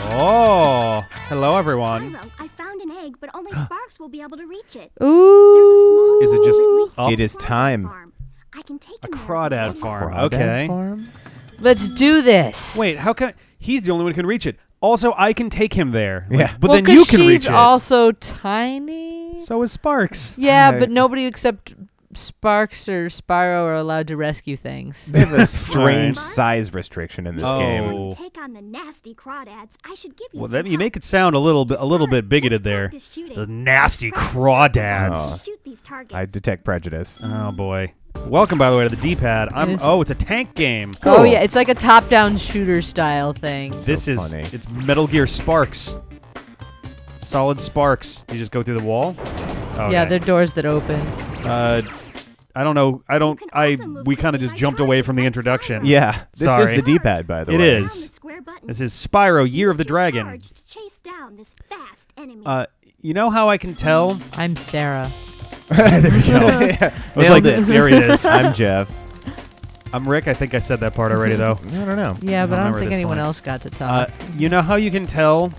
Oh, hello everyone. Spyro, I found an egg, but only Sparks will be able to reach it. Ooh. Is it just up? It is time. I can take A him there crawdad right farm? now. Okay. Farm? Let's do this. Wait, how can he's the only one who can reach it? Also, I can take him there. Like, Yeah. but well, then you can she's reach it. also tiny. So is Sparks. Yeah, Right. but nobody except Sparks or Spyro are allowed to rescue things. They have a strange Right. size restriction in this Oh. game. Take on the nasty crawdads. I should give you Well, some then you make help. it sound a little bit Let's bigoted there. practice shooting. The nasty Practice crawdads. Oh. shoot these targets. I detect prejudice. Oh boy. Welcome, by the way, to the D-pad. It's a tank game. Oh Cool. yeah, it's like a top-down shooter style thing. This So is funny. it's Metal Gear Sparks. Solid Sparks. You just go through the wall. Okay. Yeah, they're doors that open. I don't know. We kind of quickly just by jumped away charging from the like introduction. Yeah, this Sorry. is the D-pad, by the It way. is. Down the square button. This is Spyro, Year of the Use your Dragon. charge to chase down this fast enemy. You know how I can tell? I'm Sarah. There we go. Yeah. I was Nailed like, it. there it is. I'm Jeff. I'm Rick. I think I said that part already, though. I don't know. Yeah, but I remember don't think this anyone point. else got to talk. You know how you can tell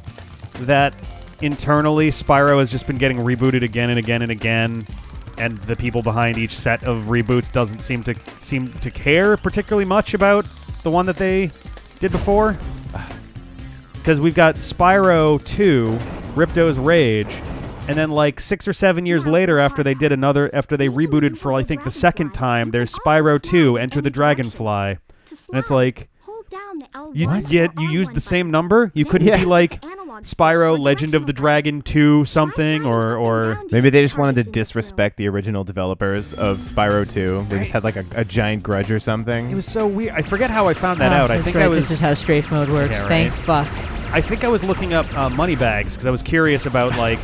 that internally Spyro has just been getting rebooted again and again and again, and the people behind each set of reboots doesn't seem to care particularly much about the one that they did before? Because we've got Spyro 2, Ripto's Rage, and then like 6 or 7 years later, after they rebooted for I think the second time, there's Spyro 2, Enter the Dragonfly, and it's like you use the same number. You couldn't be like Spyro Legend of the Dragon 2 something or Maybe they just wanted to disrespect the original developers of Spyro 2. They just had like a giant grudge or something. it was so weird. I forget how I found that Oh, out. I that's think right. I was This is how strafe mode works. Yeah, Thank right. fuck. I think I was looking up money bags because I was curious about like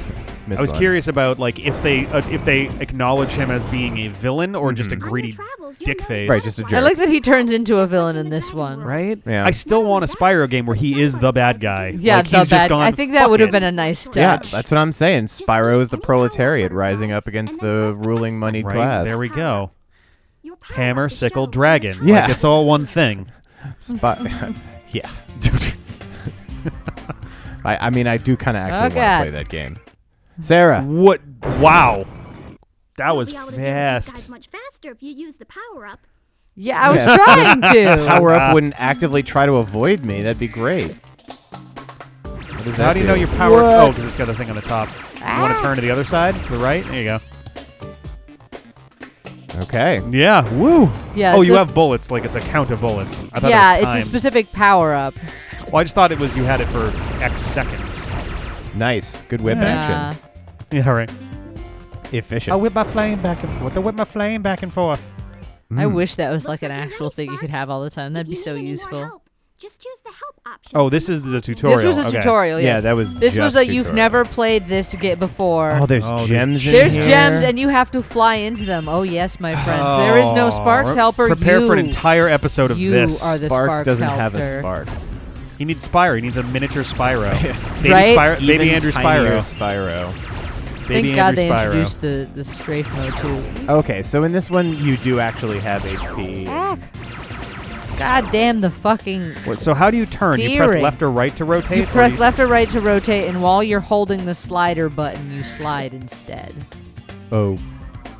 Missed I was one. curious about like if they acknowledge him as being a villain or just a greedy dick face. Right, just a I jerk. like that he turns into a villain in this one. Right? Yeah. I still want a Spyro game where he is the bad guy. Yeah, like, the he's just bad. gone, I think that "Fuck would have it." been a nice Yeah, touch. that's what I'm saying. Spyro is the proletariat rising up against the ruling moneyed Right, class. there we go. Hammer, sickle, dragon. Yeah. Like, it's all one thing. Yeah. I mean, I do kind of actually want to God. play that game. Sarah. What? Wow. That was You'll be able to deal with these guys fast. much faster if you use the power up. Yeah, I was Yeah. trying to. Power Up wouldn't actively try to avoid me. That'd be great. What does How that do you know you're powered? What? Oh, because it's got the thing on the top. You want to turn to the other side? To the right? There you go. Okay. Yeah. Woo. Yeah. Oh, it's you a- have bullets. Like, it's a count of bullets. I thought Yeah, it was it's a time. specific power up. Well, I just thought it was you had it for X seconds. Nice. Good whip action. Yeah, right. Efficient. I whip my flame back and forth. I whip my flame back and forth. I Mm. wish that was like Looks an like you're actual ready, thing you could Sparks. have all the time. That'd If be you so need any more useful. help, just choose the help option. Oh, this is the tutorial. This was a Okay. tutorial. Yeah, Yes. that was. This was just like you've tutorial. never played this before. Oh, there's Oh, gems in There's here. gems, and you have to fly into them. Oh yes, my friend. There is no Sparks Oh, helper. Prepare you, for an entire episode of you this. are the Sparks Sparks doesn't helper. have a Sparks. He needs Spyro. He needs a miniature Spyro. Baby Right? Spyro. Baby Even Andrew tinier Spyro. Spyro. Baby Thank God Andrew they Spyro. introduced the strafe mode too. Okay, so in this one, you do actually have HP. God damn the fucking. So how do you turn? You press steering. left or right to rotate? You or press left or right to rotate, and while you're holding the slider button, you slide instead. Oh,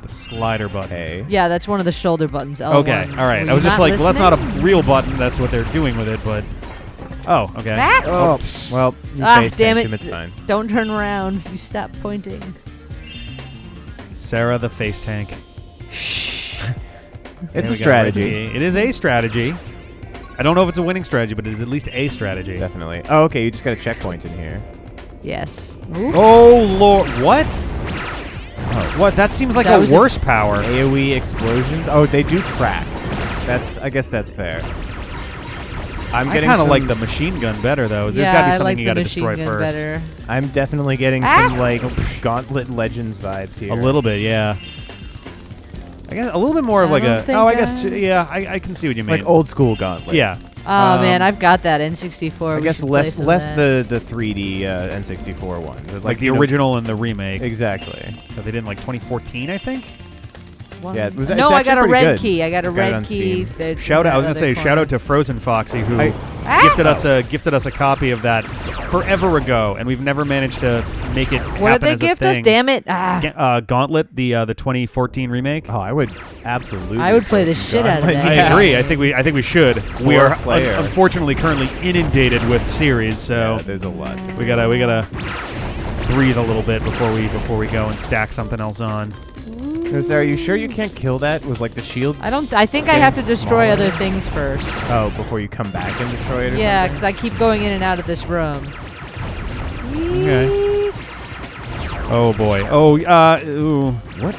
The slider button. hey. Yeah, that's one of the shoulder buttons. L1. Okay, all right. Were I was you just not like, well, that's not a listening? real button. That's what they're doing with it, but... Oh, okay. Ah! Oh, psst. well, you Ah, face damn tanked it. him, it's fine. Don't turn around. You stop pointing. Sarah the face tank. It's There a we go, strategy. right? It is a strategy. I don't know if it's a winning strategy, but it is at least a strategy. Definitely. Oh, okay, you just got a checkpoint in here. Yes. Ooh. Oh, Lord. What? What? That seems like That a was a- worse power. AoE explosions. Oh, they do track. I guess that's fair. I'm I getting kind of some- like the machine gun better, though. There's Yeah, got to be I something like you the got to machine destroy gun first. better. I'm definitely getting Ah! some like Gauntlet Legends vibes here. A little bit, yeah. I guess a little bit more of I like don't a. think Oh, I guess. I- Yeah, I can see what you mean. like old school Gauntlet. Yeah. Oh man, Um, I've got that N64. I We guess should play less some of less that. the 3D N64 one. Like the you know- original and the remake Exactly. that they did in like 2014, I think. One- Yeah, it was- no, it's I got a actually red pretty good. key. I got a Got it on red key. Steam. That's Shout in out! I was that gonna say other shout corner. out to Frozen Foxy who gifted us a copy of that forever ago, and we've never managed to make it happen. What did they as a gift us? thing. Damn it! Gauntlet, the 2014 remake. Oh, I would absolutely. I would play the shit out of that. I agree. I think we should. We are player. Unfortunately currently inundated with series, so Yeah, there's a lot. we gotta breathe a little bit before we go and stack something else on. So are you sure you can't kill that? Was like the shield? I think I have to destroy other things first. Oh, before you come back and destroy it or Yeah, something? because I keep going in and out of this room. Okay. Oh boy. Oh, ooh. What?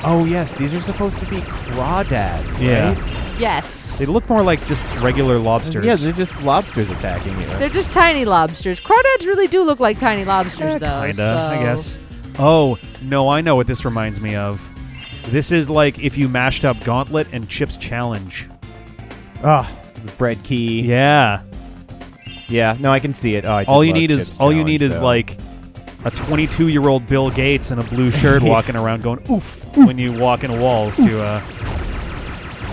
Oh, yes. These are supposed to be crawdads, right? Yeah. Yes. They look more like just regular lobsters. Yeah, they're just lobsters attacking you. They're just tiny lobsters. Crawdads really do look like tiny lobsters, though. Kinda, so. I guess. Oh, no, I know what this reminds me of. This is like if you mashed up Gauntlet and Chip's Challenge. Oh, the bread key. Yeah. Yeah, no, I can see it. Oh, All you need is like a 22-year-old Bill Gates in a blue shirt walking around going oof when you walk into walls to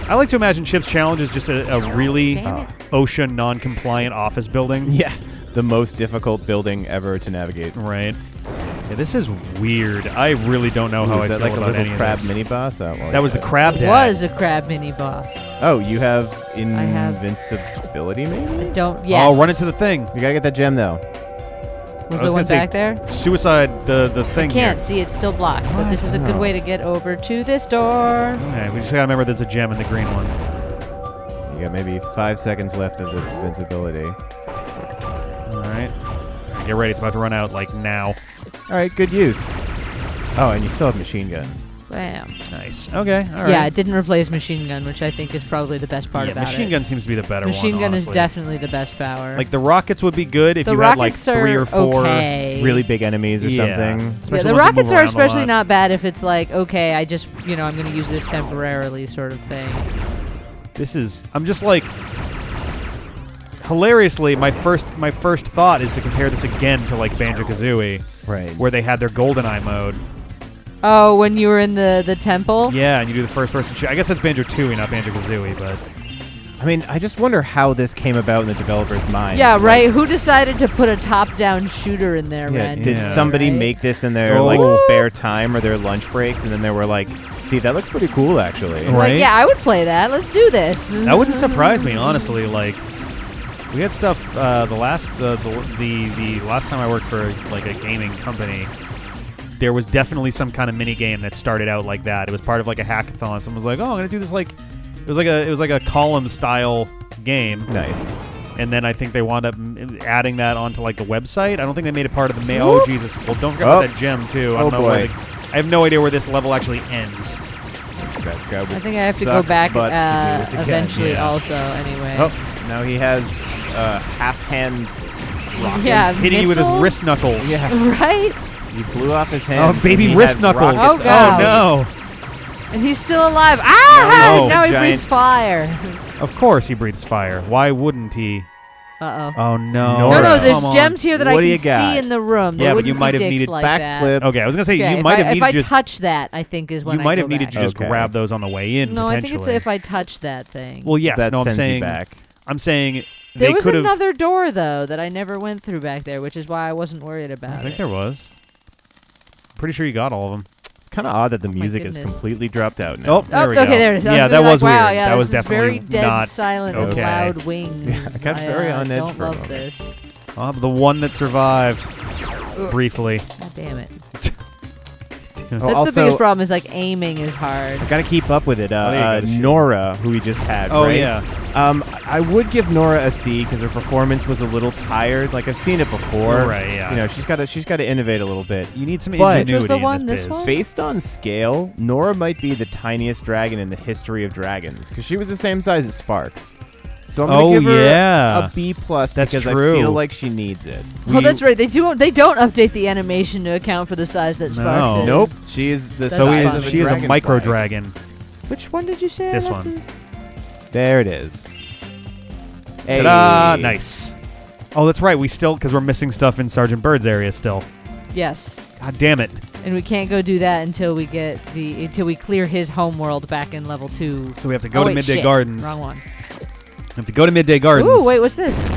I like to imagine Chip's Challenge is just a really OSHA non-compliant office building. Yeah, the most difficult building ever to navigate. Right. Yeah, this is weird. I really don't know how I Is feel that like a about little any crab of this. mini boss? That was the crab dad. Was a crab mini boss. Oh, you have have- invincibility, maybe? Yes. Oh, run into the thing. You gotta get that gem though. Was I was the one gonna say- back there? Suicide, the thing Can't here. see, it's still blocked. But this is a good Oh. way to get over to this door. Okay, we just gotta remember there's a gem in the green one. You got maybe 5 seconds left of this invincibility. All right. Get ready. It's about to run out, like, now. All right, good use. Oh, and you still have machine gun. Bam. Nice. Okay, all right. Yeah, it didn't replace machine gun, which I think is probably the best part Yeah, about machine it. gun seems to be the better Machine one, gun is honestly. definitely the best power. Like, the rockets would be good if The you had, like, rockets 3 or are 4. okay. Really big enemies or Yeah. something. Yeah, Especially the ones that move rockets are around a especially lot. not bad if it's like, okay, I just, I'm going to use this temporarily sort of thing. This is... I'm just, like... Hilariously, my first thought is to compare this again to, like, Banjo-Kazooie, Right. where they had their GoldenEye mode. Oh, when you were in the temple? Yeah, and you do the first-person shoot. I guess that's Banjo-Tooie, not Banjo-Kazooie, but... I mean, I just wonder how this came about in the developer's mind. Yeah, right. Who decided to put a top-down shooter in there, Yeah, man? did Yeah. somebody Right? make this in their like spare time or their lunch breaks, and then they were like, "Steve, that looks pretty cool, actually." Right. Like, yeah, I would play that. Let's do this. That wouldn't surprise me, honestly. Like, we had stuff. The last time I worked for like a gaming company, there was definitely some kind of mini game that started out like that. It was part of like a hackathon. Someone was like, "Oh, I'm gonna do this like." It was like a column style game. Nice. And then I think they wound up adding that onto like the website. I don't think they made it part of the mail. Oh Jesus! Well, don't forget about that gem too. I don't know where boy. I have no idea where this level actually ends. I think I have to go back eventually Yeah. also, anyway. Oh, now he has half-hand rockets. Yeah, Hitting you with his missiles? wrist knuckles. Yeah. Right? He blew off his Oh, hand. baby wrist knuckles. Oh, God. no. And he's still alive. Ah! No, now he giant- breathes fire. Of course he breathes fire. Why wouldn't he? Uh-oh. Oh, no. No, Nora, there's Come on. gems here that I What do can you got? see in the room. They Yeah, but wouldn't you might be have dicks needed like that. backflip. Okay, I was going to say, Yeah, you might have if needed I just... touch that, I think is when You might I have go needed back. to just Okay. grab those on the way in, No, I think potentially. it's if I touch that thing. Well, yes. That no, I'm sends saying... you back. I'm saying there they was could have... another door, though, that I never went through back there, which is why I wasn't worried I about think it. there was. Pretty sure you got all of them. It's kind of odd that the music is goodness. completely dropped out now. Oh, there we go. Okay, there it is. I Yeah, was that gonna be was like, wow, weird. yeah, That this was is definitely very dead not silent with okay. loud wings. I got very on edge don't for a love moment. this. The one that survived. Briefly. God damn it. Oh, That's also, the biggest problem is like aiming is hard. I gotta keep up with it. there you go, the shield. Nora, who we just had, Oh, right? yeah. I would give Nora a C because her performance was a little tired. Like I've seen it before. Right, yeah. You know, she's got to innovate a little bit. You need some But- ingenuity Which was the in one, this this biz. one? Based on scale, Nora might be the tiniest dragon in the history of dragons because she was the same size as Sparks. So I'm gonna give her yeah. a B plus That's because true. I feel like she needs it. Oh, that's right. They don't update the animation to account for the size that Sparks is. Nope, she is the That's So size funny. of a she is a dragonfly. micro dragon. Which one did you say? I This left one. it? There it is. Hey. Ta-da! Nice. Oh, that's right. We still, because we're missing stuff in Sergeant Bird's area still. Yes. God damn it. And we can't go do that until we clear his homeworld back in level 2. So we have to go Oh, to wait, Midday shit. Gardens. Wrong one. have to go to Midday Gardens. Ooh, wait, what's this?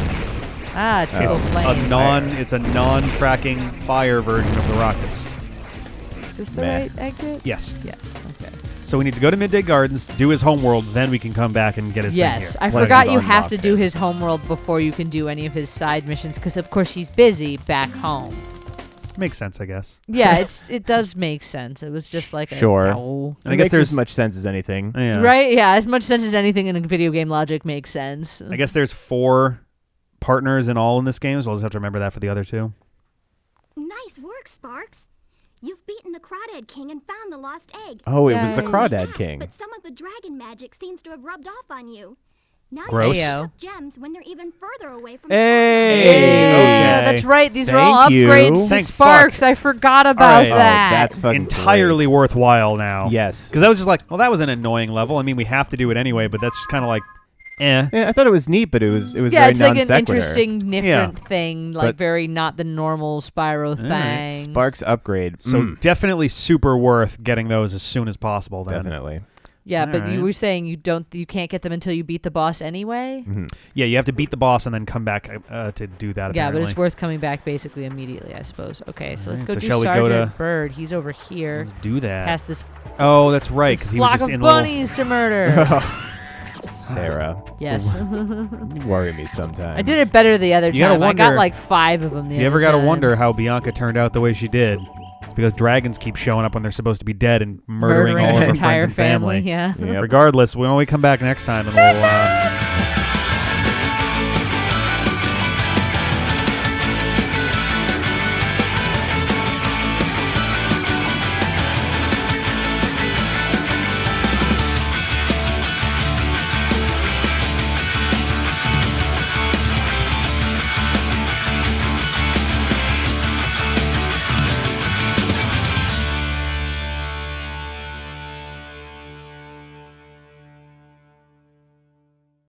Ah, triple It's flame. it's a non-tracking fire version of the rockets. Is this the Meh. right exit? Yes. Yeah. Okay. So we need to go to Midday Gardens, do his homeworld, then we can come back and get his Yes, thing I here. forgot he's you have to unlocked do it. his homeworld before you can do any of his side missions because, of course, he's busy back home. Makes sense, I guess. Yeah, it does make sense. It was just like Sure. Oh. I It guess makes there's as much sense as anything. Yeah. Right? Yeah, as much sense as anything in a video game logic makes sense. I guess there's 4 partners in all in this game, so we'll just have to remember that for the other 2. Nice work, Sparks. You've beaten the Crawdad King and found the lost egg. Oh, it was the Yay. Crawdad Yeah, King. But some of the dragon magic seems to have rubbed off on you. Now Gross. you can Heyo. pick up gems when they're even further away from Hey! Yeah, Okay. that's right. These are all Thank you. upgrades to Thank Sparks. fuck. I forgot about right. Oh, that. that's fucking Entirely great. worthwhile now. Yes. Because I was just like, well, that was an annoying level. I mean, we have to do it anyway, but that's just kind of like, eh. Yeah, I thought it was neat, but it was yeah, very it's like an non-sequitur. interesting, different thing, like But- very not the normal Spyro thing. Sparks upgrade. So definitely super worth getting those as soon as possible. Then. Definitely. Yeah, but you Alright. were saying you can't get them until you beat the boss anyway. Mm-hmm. Yeah, you have to beat the boss and then come back to do that. Yeah, Apparently. but it's worth coming back basically immediately, I suppose. Okay, so let's Alright, go so do shall we go Sergeant to- Bird. He's over here. Let's do that. Past this, Oh, that's right. this Because he was flock just of in little. bunnies to murder. Sarah. Yes. You worry me sometimes. I did it better the other You gotta time. I got wonder- like 5 of them the If you ever other got to time. wonder how Bianca turned out the way she did, it's because dragons keep showing up when they're supposed to be dead and murdering all of her her entire friends and family. Yeah. Yep. Regardless, when we come back next time, and we'll